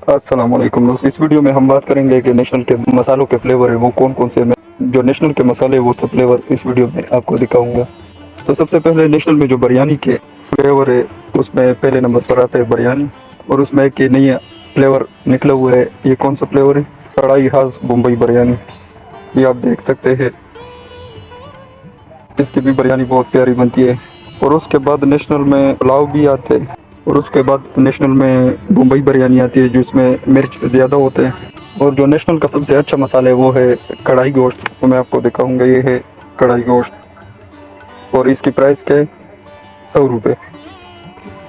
अस्सलाम वालेकुम दोस्त। इस वीडियो में हम बात करेंगे कि नेशनल के मसालों के फ्लेवर है वो कौन कौन से। जो नेशनल के मसाले वो सब फ्लेवर इस वीडियो में आपको दिखाऊंगा। तो सबसे पहले नेशनल में जो बिरयानी के फ्लेवर है उसमें पहले नंबर पर आता है बिरयानी। और उसमें एक नया फ्लेवर निकला हुआ है। ये कौन सा फ्लेवर है? कढ़ाई हास बम्बई बिरयानी। ये आप देख सकते हैं, इसकी भी बिरयानी बहुत प्यारी बनती है। और उसके बाद नेशनल में पुलाव भी आते हैं। और उसके बाद नेशनल में मुंबई बिरयानी आती है जिसमें मिर्च ज़्यादा होते हैं। और जो नेशनल का सबसे अच्छा मसाला है वो है कढ़ाई गोश्त। तो मैं आपको दिखाऊंगा, ये है कढ़ाई गोश्त और इसकी प्राइस क्या है? 100 रुपये।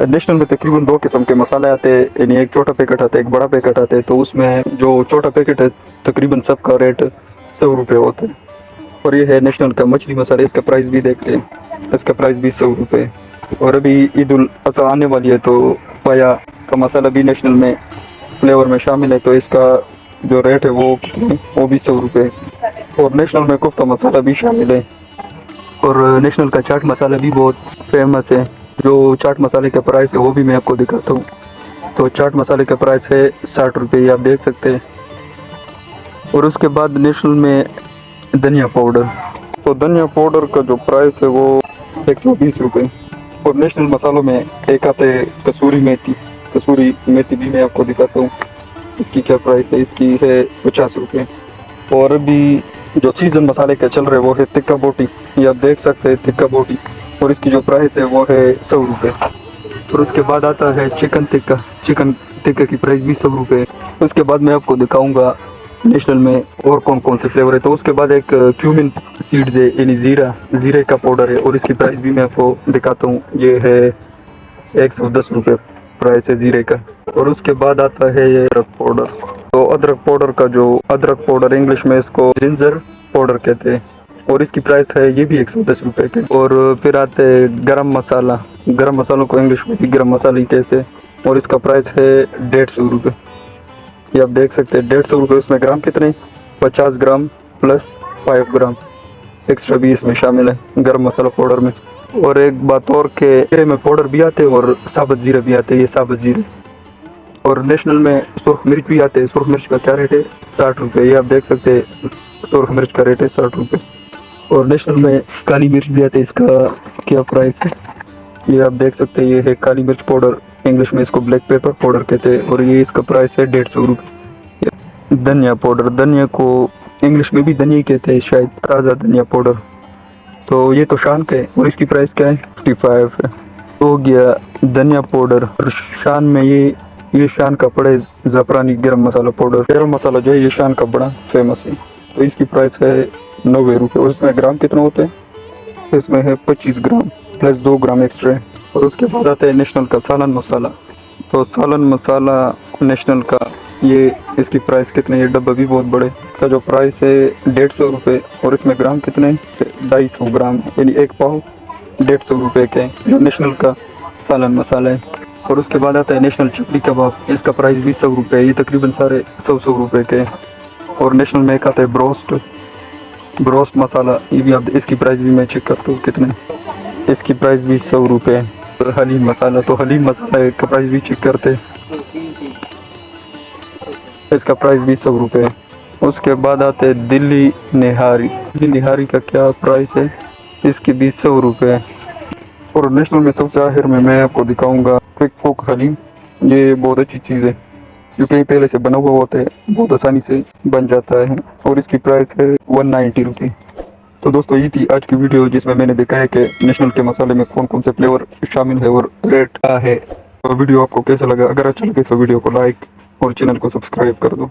नेशनल में तकरीबन 2 किस्म के मसाले आते हैं, यानी एक छोटा पैकेट आता है, एक बड़ा पैकेट आता है। तो उसमें जो छोटा पैकेट है तकरीबन सबका रेट 100 रुपये होता है। और ये है नेशनल का मछली मसाला, इसका प्राइस भी देखते हैं। इसका प्राइस भी 100 रुपये। और अभी ईद उल अज़हा आने वाली है तो पाया का मसाला भी नेशनल में फ्लेवर में शामिल है। तो इसका जो रेट है वो भी 100 रुपये। और नेशनल में कोफ्ता मसाला भी शामिल है। और नेशनल का चाट मसाला भी बहुत फेमस है। जो चाट मसाले का प्राइस है वो भी मैं आपको दिखाता हूँ। तो चाट मसाले का प्राइस है 60 रुपये, आप देख सकते हैं। और उसके बाद नेशनल में धनिया पाउडर। तो धनिया पाउडर का जो प्राइस है वो 120 रुपये। और नेशनल मसालों में एक आता है कसूरी मेथी। कसूरी मेथी भी मैं आपको दिखाता हूँ, इसकी क्या प्राइस है। इसकी है 50 रुपये। और अभी जो सीजन मसाले के चल रहे वो है टिक्का बोटी। ये आप देख सकते हैं टिक्का बोटी। और इसकी जो प्राइस है वो है 100 रुपये। और उसके बाद आता है चिकन टिक्का। चिकन टिक्का की प्राइस भी 100 रुपये। उसके बाद मैं आपको दिखाऊंगा नेशनल में और कौन कौन से फ्लेवर है। तो उसके बाद एक क्यूमिन सीड्स है, यानी ज़ीरे का पाउडर है। और इसकी प्राइस भी मैं आपको दिखाता हूँ, ये है 110 रुपये प्राइस है ज़ीरे का। और उसके बाद आता है ये अदरक पाउडर। तो अदरक पाउडर का जो अदरक पाउडर इंग्लिश में इसको जिंजर पाउडर कहते हैं। और इसकी प्राइस है ये भी 110 रुपये के। और फिर आते हैं गरम मसाला। गरम मसालों को इंग्लिश में भी गरम मसाला ही कहते हैं। और इसका प्राइस है 150 रुपये। ये आप देख सकते हैं 150 रुपये। उसमें ग्राम कितने? 50 ग्राम प्लस 5 ग्राम एक्स्ट्रा भी इसमें शामिल है गरम मसाला पाउडर में। और एक बात और के जीरे में पाउडर भी आते हैं और साबुत जीरे भी आते हैं, ये साबुत जीरे। और नेशनल में सुरख मिर्च भी आते हैं। सुरख मिर्च का क्या रेट है? 60 रुपये। ये आप देख सकते हैं सुरख मिर्च का रेट है 60 रुपये। और नेशनल में काली मिर्च भी आते हैं, इसका क्या प्राइस है? ये आप देख सकते हैं, ये है काली मिर्च पाउडर, इंग्लिश में इसको ब्लैक पेपर पाउडर कहते हैं। और ये इसका प्राइस है 150 रुपये। धनिया पाउडर, धनिया को इंग्लिश में भी धनिया कहते हैं शायद, ताज़ा धनिया पाउडर। तो ये तो शान का है और इसकी प्राइस क्या है? 55 है। तो हो गया धनिया पाउडर। और शान में ये शान का पड़े ज़ाफ़रानी गरम मसाला पाउडर। गरम मसाला जो है ये शान का बड़ा फेमस है। तो इसकी प्राइस है 90 रुपये। और इसमें ग्राम कितना होते हैं? इसमें है 25 ग्राम प्लस 2 ग्राम एक्स्ट्रा है। और उसके बाद आता है नेशनल का सालन मसाला। तो सालन मसाला नेशनल का, ये इसकी प्राइस कितने? ये डब्बा भी बहुत बड़े का जो प्राइस है 150 रुपये। और इसमें ग्राम कितने? 250 ग्राम, यानी एक पाव 150 रुपये के जो नेशनल का सालन मसाला है। और उसके बाद आता है नेशनल चिकनी कबाब। इसका प्राइस भी 100 रुपये। ये तकरीबन सारे 100 रुपये के। और नेशनल में एक आता है ब्रोस्ट मसाला। ये भी आप इसकी प्राइस भी मैं चेक करता हूँ कितने। इसकी प्राइस भी 100 रुपये। हलीम मसाला, तो हलीम मसाला का प्राइस भी चेक करते, इसका प्राइस भी 100 रुपये। उसके बाद आते हैं दिल्ली निहारी। दिल्ली निहारी का क्या प्राइस है? इसकी भी 100 रुपये। और नेशनल में सबसे आखिर में मैं आपको दिखाऊंगा क्विक कुक हलीम। ये बहुत अच्छी चीज़ है क्योंकि ये पहले से बना हुआ होता है, बहुत आसानी से बन जाता है। और इसकी प्राइस है 190 रुपये। तो दोस्तों ये थी आज की वीडियो जिसमें मैंने दिखाया कि नेशनल के मसाले में कौन कौन से फ्लेवर शामिल है और रेट क्या है। तो वीडियो आपको कैसा लगा? अगर अच्छा लगे तो वीडियो को लाइक और चैनल को सब्सक्राइब कर दो।